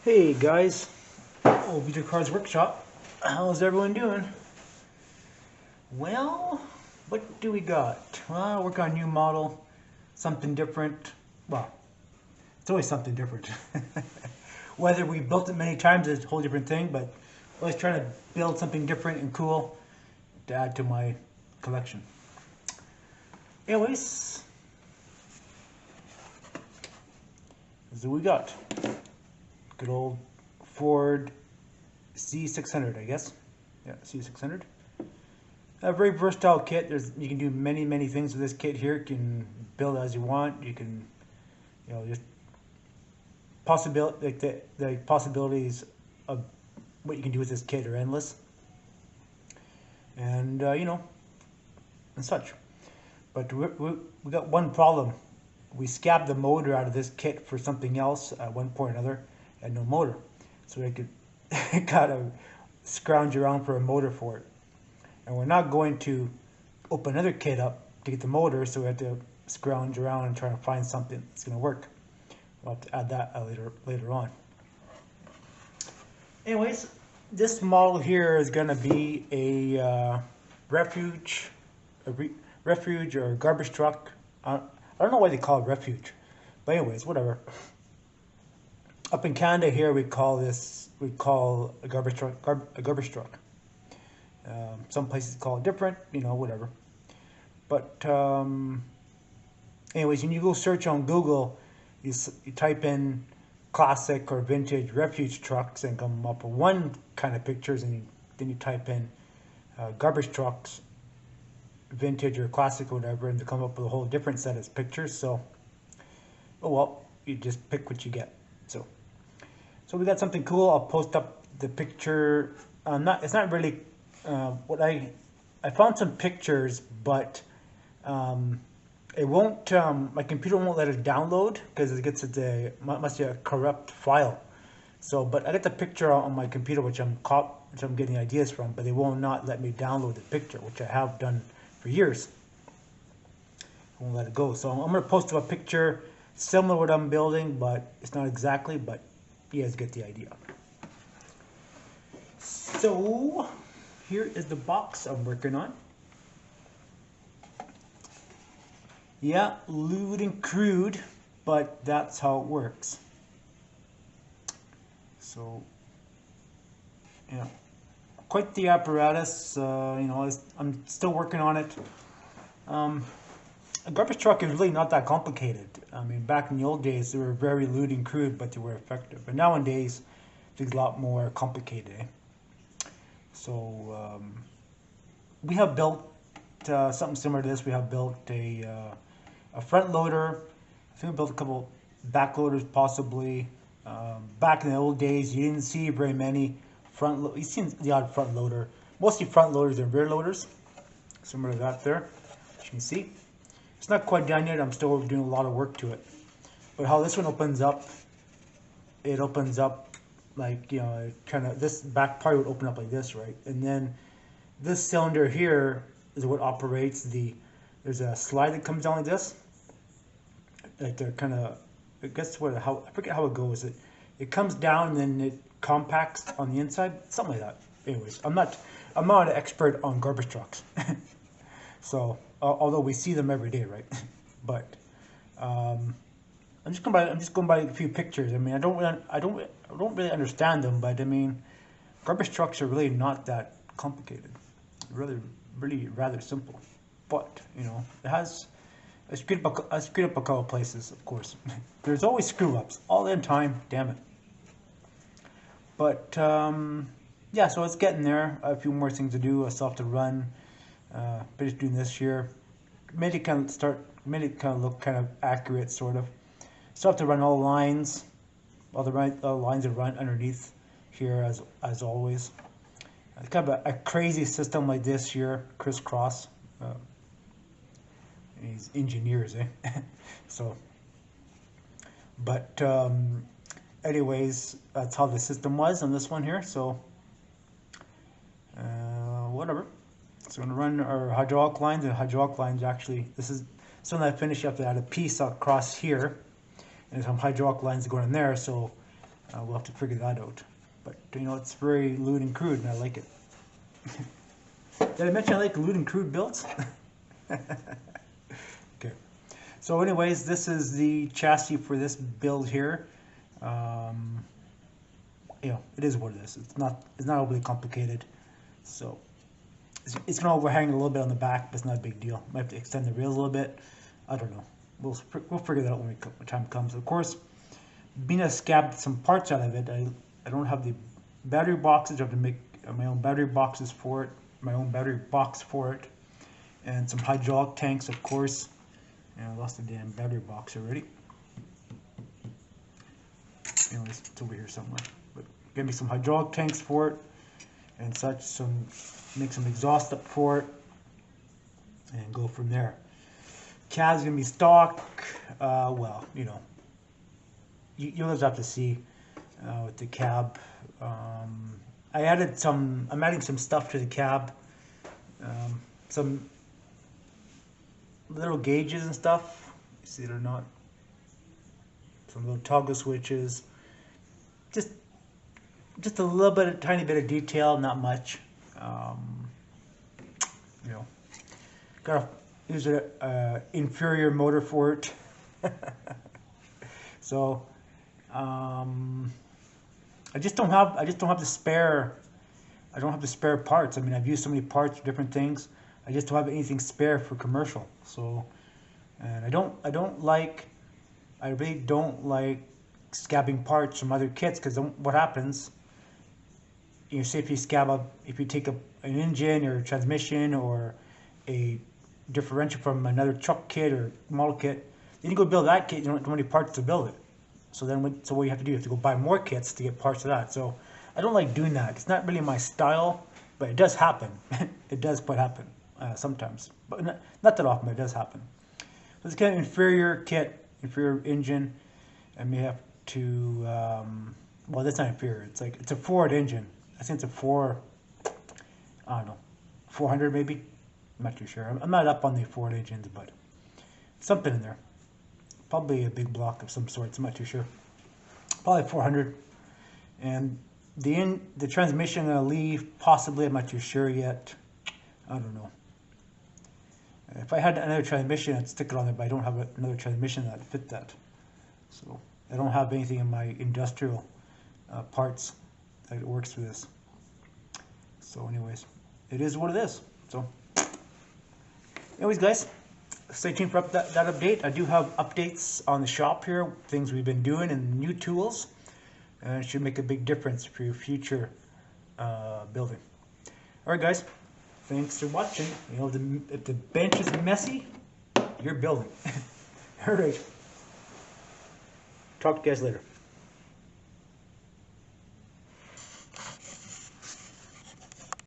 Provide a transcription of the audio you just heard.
Hey guys, Vita Cars Workshop. How's everyone doing? Well, what do we got? Well, work on a new model, something different. Well, it's always something different. Whether we built it many times is a whole different thing, but always trying to build something different and cool to add to my collection. Anyways, this is what we got. Good old Ford C600, I guess. Yeah, C600. A very versatile kit. You can do many things with this kit here. You can build as you want. You can, just the possibilities of what you can do with this kit are endless. And and such. But we got one problem. We scabbed the motor out of this kit for something else at one point or another, and no motor. So we could gotta scrounge around for a motor for it. And we're not going to open another kit up to get the motor, so we have to scrounge around and try to find something that's going to work. We'll have to add that later on. Anyways, this model here is going to be a refuge or garbage truck. I don't know why they call it refuge, but anyways, whatever. Up in Canada here, we call a garbage truck a garbage truck. Some places call it different, whatever. But anyways, when you go search on Google, you type in classic or vintage refuge trucks and come up with one kind of pictures, and then you type in garbage trucks, vintage or classic or whatever, and they come up with a whole different set of pictures. So, oh well, you just pick what you get. So we got something cool. I'll post up the picture. It's not really what I found some pictures, but it won't. My computer won't let it download because it gets must be a corrupt file. So, but I got the picture on my computer, which I'm getting ideas from, but they will not let me download the picture, which I have done for years. I won't let it go. So I'm going to post up a picture similar to what I'm building, but it's not exactly. But you guys get the idea. So here is the box I'm working on. Yeah, lewd and crude, but that's how it works. So, quite the apparatus. I'm still working on it. A garbage truck is really not that complicated. I mean, back in the old days, they were very lewd and crude, but they were effective. But nowadays, it's a lot more complicated. So we have built something similar to this. We have built a front loader. I think we built a couple back loaders possibly. Back in the old days, you didn't see very many you've seen the odd front loader. Mostly front loaders and rear loaders. Similar to that there, as you can see. It's not quite done yet. I'm still doing a lot of work to it. But how this one opens up, it opens up like, this back part would open up like this, right? And then this cylinder here is what operates there's a slide that comes down like this. Like they're I forget how it goes. It comes down and then it compacts on the inside, something like that. Anyways, I'm not an expert on garbage trucks. So, although we see them every day, right? But I'm just going by a few pictures. I mean, I don't really understand them, but I mean, garbage trucks are really not that complicated. Really rather simple. But it has I screwed up a couple places, of course. There's always screw ups all the time. Damn it. But yeah, so it's getting there. A few more things to do. I still have to run. Finished doing this year. Made it kind of look kind of accurate, sort of. Still have to run all the lines. All the lines are run underneath here as always. It's kind of a crazy system like this here, crisscross. These engineers, eh? So, but anyways, that's how the system was on this one here. So, whatever. So we're going to run our hydraulic lines, and hydraulic lines actually, this is something I finished. You have to add a piece across here, and some hydraulic lines going in there. So We'll have to figure that out. But you know, it's very lewd and crude, and I like it. Did I mention I like lewd and crude builds? Okay. So anyways, this is the chassis for this build here. You know, it is what it is. It's not overly complicated. So it's going to overhang a little bit on the back, but it's not a big deal. Might have to extend the rails a little bit. I don't know. We'll figure that out when the time comes. Of course, being I scabbed some parts out of it, I don't have the battery boxes. I have to make my own battery boxes for it, my own battery box for it, and some hydraulic tanks, of course. And I lost the damn battery box already. Anyways, it's over here somewhere. But give me some hydraulic tanks for it and such. Make some exhaust up for it, and go from there. Cab's gonna be stock. Well, you know, you'll just have to see with the cab. I'm adding some stuff to the cab. Some little gauges and stuff. You see it or not? Some little toggle switches. Just a little bit, a tiny bit of detail, not much. You know, gotta use an inferior motor for it. So I just don't have the spare. I don't have the spare parts. I mean, I've used so many parts for different things. I just don't have anything spare for commercial. So, and I really don't like scabbing parts from other kits, because what happens? You know, say if you take an engine or a transmission or a differential from another truck kit or model kit, then you go build that kit. You don't have any parts to build it. So then, what you have to do? You have to go buy more kits to get parts of that. So I don't like doing that. It's not really my style, but it does happen. It does quite happen sometimes, but not that often. But it does happen. So it's kind of inferior kit, inferior engine, and we have to. Well, that's not inferior. It's a Ford engine. I think it's a 400 maybe. I'm not too sure. I'm not up on the Ford engines, but something in there. Probably a big block of some sort. I'm not too sure. Probably 400. And the transmission I'm gonna leave, possibly. I'm not too sure yet. I don't know. If I had another transmission, I'd stick it on there, but I don't have another transmission that fit that. So I don't have anything in my industrial parts that works for this. So anyways, it is what it is. So anyways, guys, stay tuned for that update. I do have updates on the shop here, things we've been doing and new tools. And it should make a big difference for your future building. All right, guys, thanks for watching. You know, if the bench is messy, you're building. All right. Talk to you guys later.